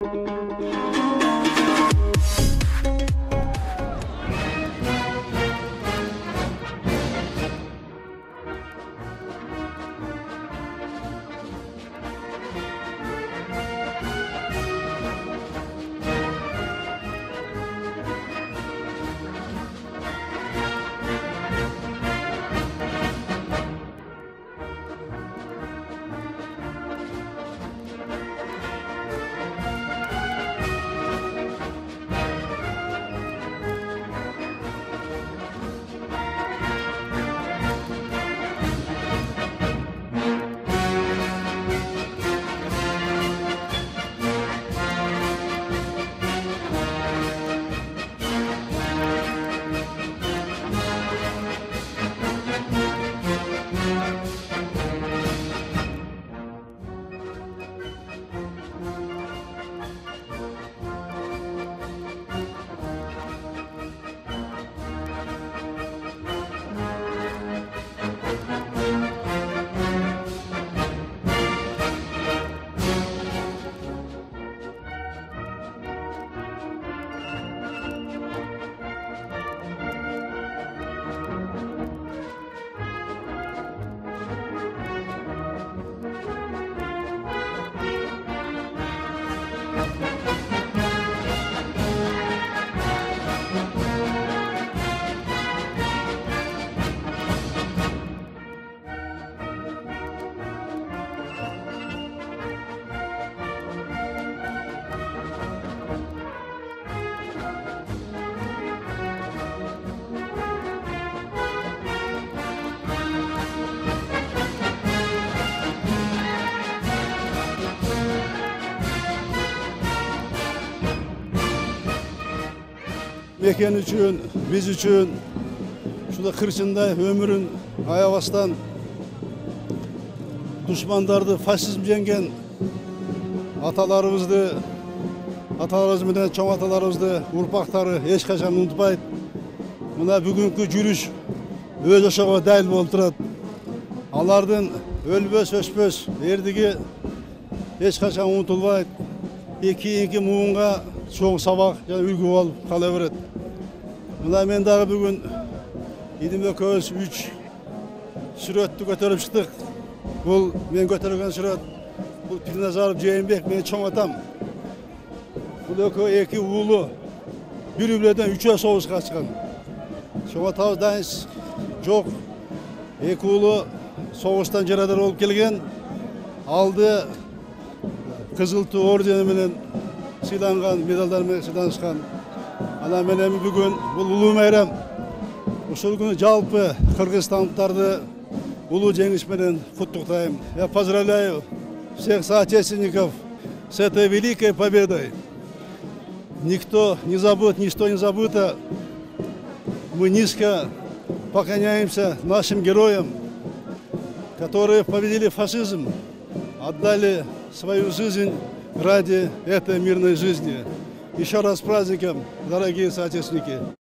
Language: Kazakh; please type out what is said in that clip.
Mekan üçün, biz üçün, şurada kırçında ömrün ayavastan düşmanlardı, faşizm yengen atalarımızdı, atalarımızdan çoğ atalarımızdı, urpakları hiç kaçan unutmaydı. Buna bugünkü yürüyüş öz aşağı dahil болып тұрады. Алардың өлбөс, өшпөс erdigi hiç kaçan unutulmaydı. Екі muğunga çoğ sabak, үлгі болып қала береді. Mına men dağı bugün İdim Köz 3 süretті көтеріп шықтық. Бұл мен көтерген сүрет. Бұл Пирназаров Жээнбек, мен çoğ atam. Бұл екі ұлы bir ülkeden 3'e soğuşқа çıkan. Çoğ atağız жоқ. Екі ұлы soğuştan ceradar olup kelgen. Aldı Kızıl Tу орденіменен сыйланған, медалдармен сыйланышқан. Ана менен бүгін бұл ұлы майрам. Ушул күнү жалпы кыргызстандыктарды улуу жеңиш менен куттуктайм. Я поздравляю всех соотечественников с этой великой победой. Никто не забыт, ничто не забыто. Мы низко поклоняемся нашим героям, которые победили фашизм, отдали свою жизнь ради этой мирной жизни. Еще раз с праздником, дорогие соотечественники!